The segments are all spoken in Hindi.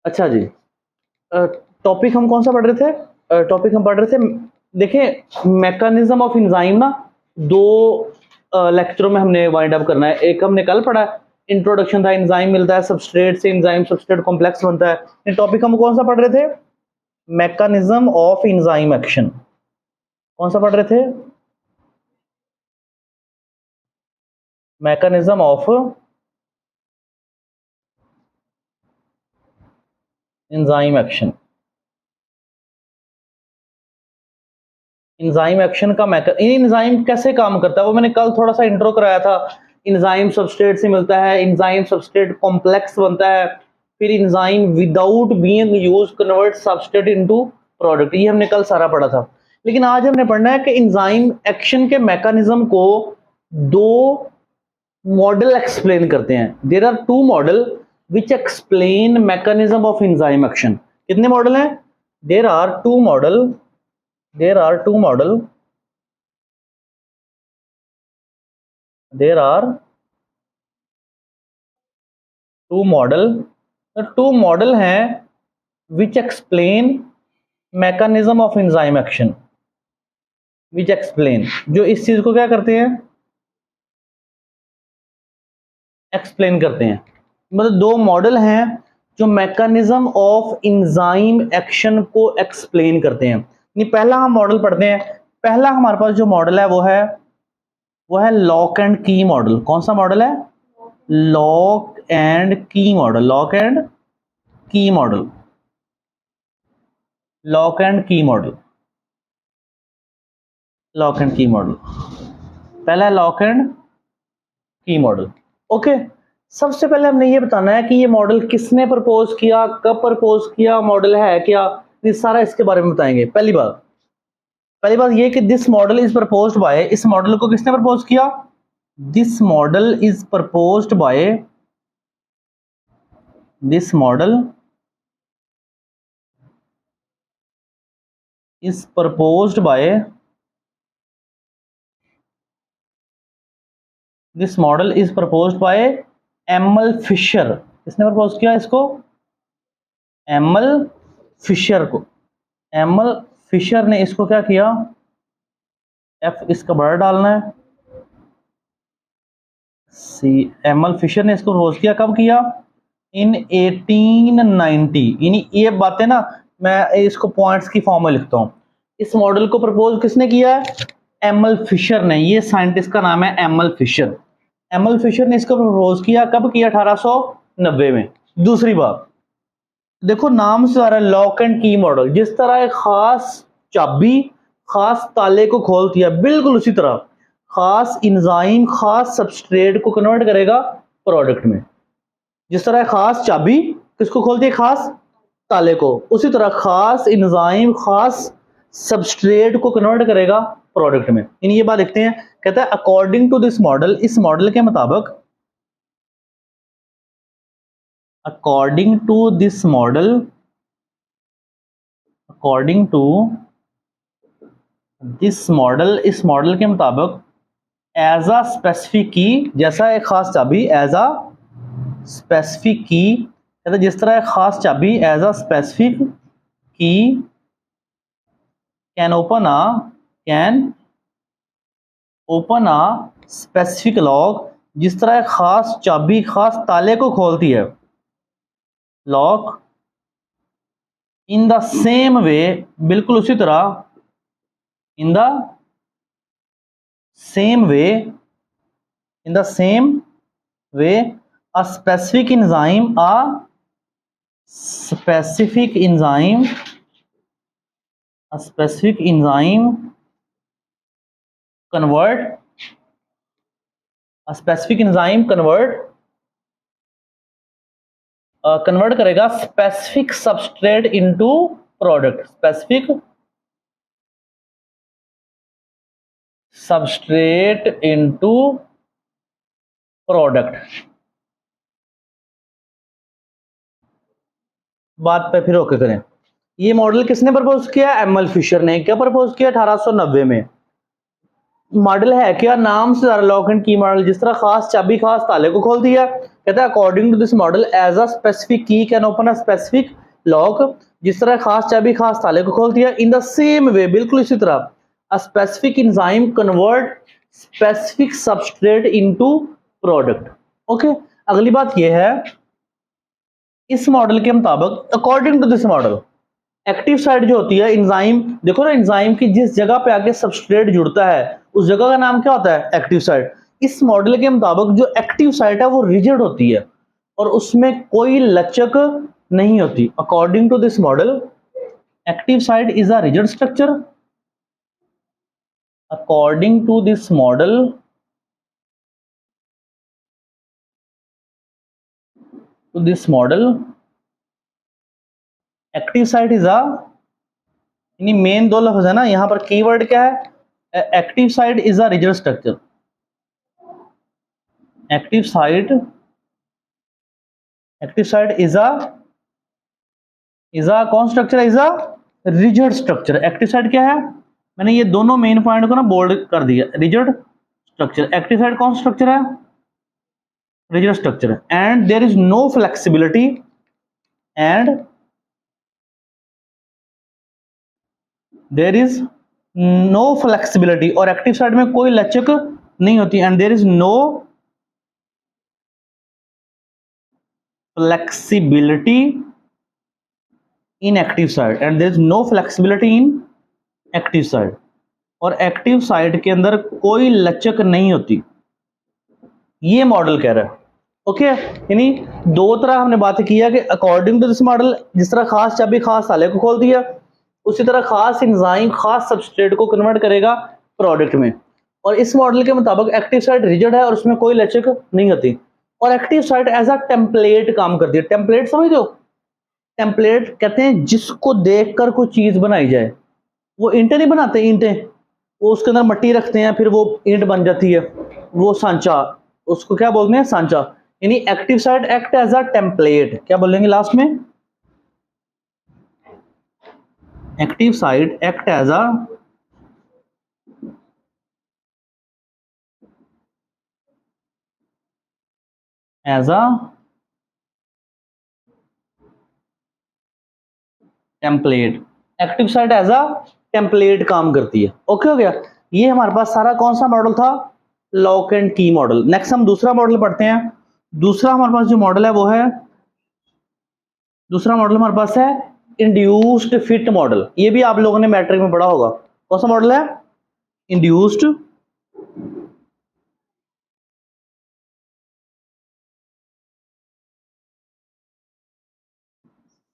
अच्छा जी, टॉपिक हम कौन सा पढ़ रहे थे? टॉपिक हम पढ़ रहे थे, देखें मैकेनिज्म ऑफ एंजाइम ना, दो लेक्चरों में हमने वाइंड अप करना है। एक हमने कल पढ़ा, इंट्रोडक्शन था, एंजाइम मिलता है सबस्ट्रेट से, एंजाइम सबस्ट्रेट कॉम्प्लेक्स बनता है। ये टॉपिक हम कौन सा पढ़ रहे थे? Mechanism of enzyme action. कौन सा पढ़ रहे थे? Mechanism of enzyme action. Enzyme action का एंजाइम कैसे काम करता है वो मैंने कल थोड़ा सा इंट्रो कराया था। एंजाइम सबस्ट्रेट से मिलता है, एंजाइम सबस्ट्रेट कॉम्प्लेक्स बनता है, फिर enzyme without being use convert substrate into product. ये हमने कल सारा पढ़ा था। लेकिन आज हमने पढ़ना है कि एंजाइम एक्शन के मैकेनिज्म को दो मॉडल एक्सप्लेन करते हैं। There are two model which explain mechanism of enzyme action. कितने मॉडल हैं? There are two model there are two model there are two model the two model हैं which explain mechanism of enzyme action, which explain, जो इस चीज को क्या करते हैं? एक्सप्लेन करते हैं। मतलब दो मॉडल हैं जो मैकेनिज्म ऑफ एंजाइम एक्शन को एक्सप्लेन करते हैं। नहीं, पहला हम मॉडल पढ़ते हैं। पहला हमारे पास जो मॉडल है वो है लॉक एंड की मॉडल। कौन सा मॉडल है? लॉक एंड की मॉडल। लॉक एंड की मॉडल। लॉक एंड की मॉडल। लॉक एंड की मॉडल पहला है लॉक एंड की मॉडल। ओके, सबसे पहले हमने ये बताना है कि ये मॉडल किसने प्रपोज किया, कब प्रपोज किया, मॉडल है क्या, ये सारा इसके बारे में बताएंगे। पहली बात ये कि this model is proposed by, इस मॉडल को किसने प्रपोज किया? This model is proposed by, this model is proposed by, this model is proposed by Emil Fischer. किसने प्रपोज किया इसको? एमएल फिशर को। एमएल फिशर ने इसको क्या किया? एफ इसका बड़ा डालना है, सी। एमएल फिशर ने इसको प्रपोज किया, कब किया? इन 1890। यानी ये बातें ना मैं इसको पॉइंट्स की फॉर्म में लिखता हूं। इस मॉडल को प्रपोज किसने किया है? एमएल फिशर ने। ये साइंटिस्ट का नाम है एमएल फिशर। एमएल फिशर ने इसको प्रपोज किया, कब किया? 1890 में। दूसरी बात देखो, नाम से आ रहा है लॉक एंड की मॉडल। जिस तरह एक खास चाबी खास ताले को खोलती है, बिल्कुल उसी तरह खास एंजाइम खास सबस्ट्रेट को कन्वर्ट करेगा प्रोडक्ट में। जिस तरह खास चाबी किसको खोलती है? खास ताले को। उसी तरह खास एंजाइम खास सबस्ट्रेट को कन्वर्ट करेगा प्रोडक्ट में। इन ये बात लिखते हैं, कहता है अकॉर्डिंग टू दिस मॉडल, इस मॉडल के मुताबिक, according to this model, according to this model, इस मॉडल के मुताबिक, एज अ स्पेसिफिक की, जैसा एक खास चाबी, एज अ स्पेसिफिक की, कहते जिस तरह एक खास चाबी as a specific key can open a specific lock, जिस तरह एक खास चाबी खास ताले को खोलती है, lock, in the same way, बिल्कुल उसी तरह, in the same way, in the same way, a specific enzyme, a specific enzyme, a specific enzyme convert, a specific enzyme convert, convert करेगा specific substrate into product, specific substrate into product। बात पे फिर ओके करें। ये मॉडल किसने प्रपोज किया? एमएल फिशर ने। क्या प्रपोज किया? 1890 में। मॉडल है क्या? नाम से लॉक एंड की मॉडल। जिस तरह खास चाबी खास ताले को खोलती है, कहता है according to this model as a specific key can open a specific lock, जिस तरह खास चाबी खास ताले को खोलती है, इन द सेम वे, बिल्कुल इसी तरह, a specific enzyme convert specific substrate into product. Okay, अगली बात यह है, इस मॉडल के मुताबिक according to this model active site जो होती है एंजाइम, देखो ना एंजाइम की जिस जगह पे आके सबस्ट्रेट जुड़ता है उस जगह का नाम क्या होता है? Active site. इस मॉडल के मुताबिक जो एक्टिव साइट है वो रिजिड होती है और उसमें कोई लचक नहीं होती। According to this model active site is a rigid structure. According to this model active site is a, मेन दो लफ्ज है ना, यहां पर कीवर्ड क्या है? Active site is a rigid structure. Active site is a कौन स्ट्रक्चर है? Is a rigid structure. Active site क्या है? मैंने ये दोनों मेन पॉइंट को ना बोल्ड कर दिया। रिजिड स्ट्रक्चर, एक्टिव साइट कौन स्ट्रक्चर है? रिजिड स्ट्रक्चर है। And there is no flexibility, and there is no flexibility, और एक्टिव साइट में कोई लचक नहीं होती। And there is no flexibility in active site, and there is no flexibility in active site, और एक्टिव साइट के अंदर कोई लचक नहीं होती, ये मॉडल कह रहा है। ओके, यानी दो तरह हमने बात की है कि अकॉर्डिंग टू दिस मॉडल जिस तरह खास चाबी खास ताले को खोलती है, उसी तरह खास एंजाइम खास सबस्ट्रेट को कन्वर्ट करेगा प्रोडक्ट में। और इस मॉडल के मुताबिक एक्टिव साइट रिजिड है और उसमें कोई लचक नहीं होती, और active site as a template काम करती है। टेम्पलेट समझते हो? टेम्पलेट कहते हैं जिसको देखकर कोई चीज बनाई जाए। वो ईंटें नहीं बनाते, ईंटें, वो उसके अंदर मट्टी रखते हैं फिर वो ईंट बन जाती है, वो सांचा, उसको क्या बोलते हैं? सांचा। यानी active site act as a template. क्या बोलेंगे लास्ट में? Active site act as a template. Active site as a template काम करती है। ओके हो गया। ये हमारे पास सारा कौन सा मॉडल था? लॉक एंड की मॉडल। नेक्स्ट हम दूसरा मॉडल पढ़ते हैं। दूसरा हमारे पास जो मॉडल है वो है, दूसरा मॉडल हमारे पास है इंड्यूस्ड फिट मॉडल। ये भी आप लोगों ने मैट्रिक में पढ़ा होगा। कौन सा मॉडल है? Induced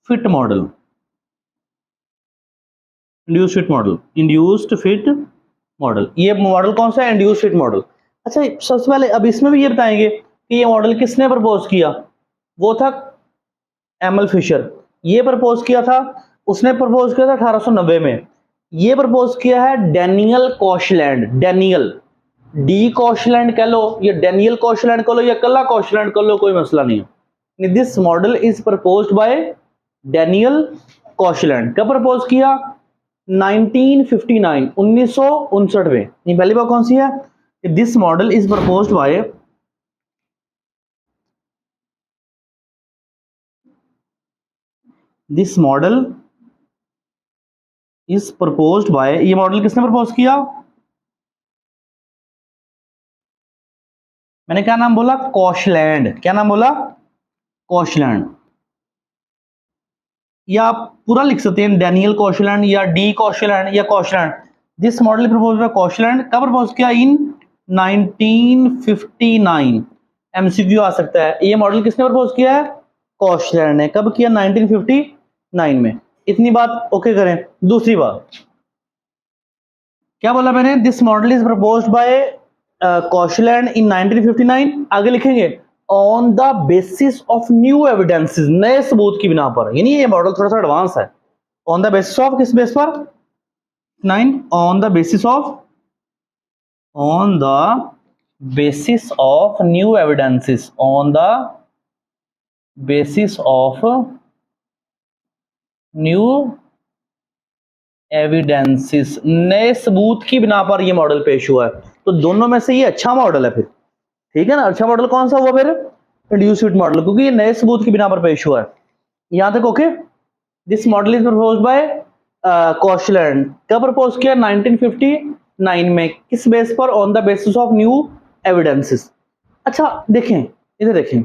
fit model. Induced fit model, ये मॉडल कौन सा है? Induced fit model. अच्छा, सबसे पहले अब इसमें भी ये बताएंगे कि ये मॉडल किसने प्रपोज किया? वो था एमएल फिशर। ये प्रपोज किया था, उसने प्रपोज किया था 1890 में। ये प्रपोज किया है डैनियल कॉशलैंड। डैनियल, डी कॉशलैंड कह लो या डैनियल कॉशलैंड कह लो या कल्ला कॉशलैंड कह लो, कोई मसला नहीं है। This model is proposed by Daniel Koshland. कब प्रपोज किया? 1959, 1959 में। ये पहली बात कौन सी है? This model is proposed by this model is proposed bye, ये मॉडल किसने प्रपोज किया? मैंने क्या नाम बोला? कॉशलैंड। क्या नाम बोला? कॉशलैंड। या आप पूरा लिख सकते हैं डैनियल कॉशलैंड या डी कॉशलैंड या Koshland. This model propose by Koshland. कब प्रपोज किया? इन 1959। एमसीक्यू आ सकता है, ये मॉडल किसने प्रपोज किया है? कॉशलैंड ने। कब किया? 1959 में। इतनी बात ओके करें। दूसरी बात क्या बोला मैंने? This model is proposed by Koshland in 1959। आगे लिखेंगे on the basis of new evidences, नए सबूत की बिना पर। यानी ये मॉडल थोड़ा सा एडवांस है। ऑन द बेसिस ऑफ, किस बेस पर? 9, on the basis of new evidences, on the basis of new evidences, नए सबूत की बिना पर यह मॉडल पेश हुआ है। तो दोनों में से ये अच्छा मॉडल है फिर, ठीक है ना? अच्छा मॉडल कौन सा हुआ फिर? इंड्यूस्ड मॉडल, क्योंकि ये नए सबूत की बिना पर पेश हुआ है। यहां तक okay. This model is propose by Koshland. कब प्रपोज किया? 1959 में। किस बेस पर? On the basis of new evidences. अच्छा देखें, इधर देखें,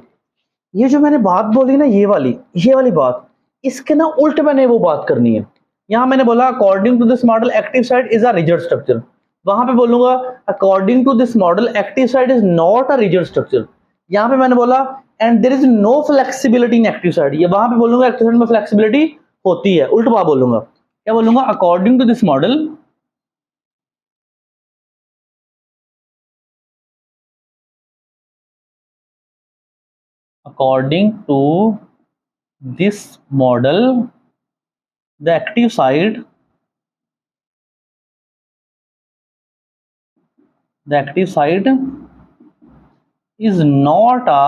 ये जो मैंने बात बोली ना, ये वाली बात, इसके ना उल्ट मैंने वो बात करनी है। यहां मैंने बोला according to this model active site is a rigid structure, वहां पे बोलूंगा according to this model active site is not a rigid structure. यहां पे मैंने बोला and there is no flexibility in active site, ये वहां पे बोलूंगा एक्टिव साइट में फ्लेक्सिबिलिटी होती है। उल्ट बात बोलूंगा, क्या बोलूंगा? According to this model, according to this model the active site is not a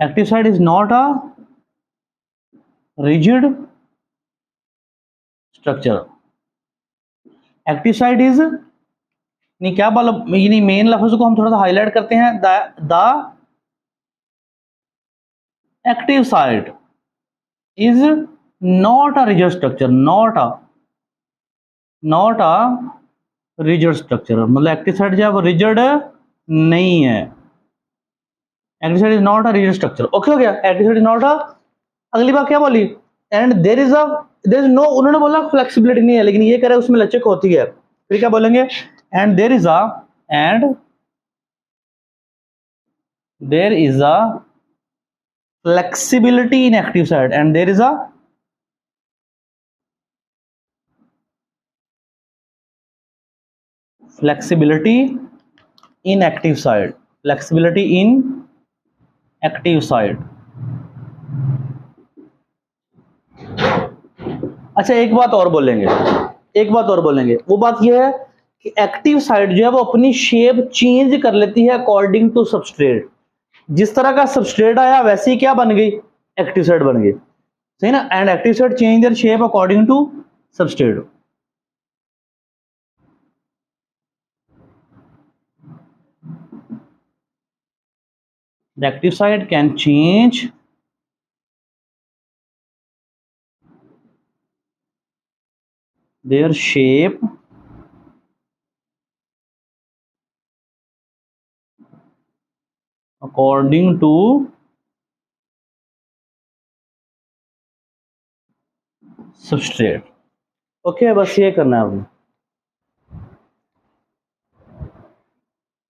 active site is not a rigid structure। Active site is नहीं, क्या बोलो, नहीं, मेन लफ्ज को हम थोड़ा सा हाईलाइट करते हैं। The active site is not a rigid structure, not a rigid structure, मतलब एक्टिव साइट जो है वो रिजिड नहीं है। Active site is not a rigid structure. Okay हो गया, एक्टिव साइट इज नॉट अ। अगली बात क्या बोली? एंड देयर इज नो, उन्होंने बोला फ्लेक्सिबिलिटी नहीं है, लेकिन ये कह रहे हैं उसमें लचक होती है। फिर क्या बोलेंगे? And there is a flexibility in active site and there is a flexibility in active site, flexibility in active site। अच्छा एक बात और बोलेंगे, वो बात यह है कि एक्टिव साइट जो है वो अपनी शेप चेंज कर लेती है अकॉर्डिंग टू सबस्ट्रेट। जिस तरह का सबस्ट्रेट आया वैसे ही क्या बन गई? एक्टिव साइट बन गई, सही ना। And active site change their shape according to substrate. The active site can change their shape according to substrate। Okay, बस ये करना है आपने।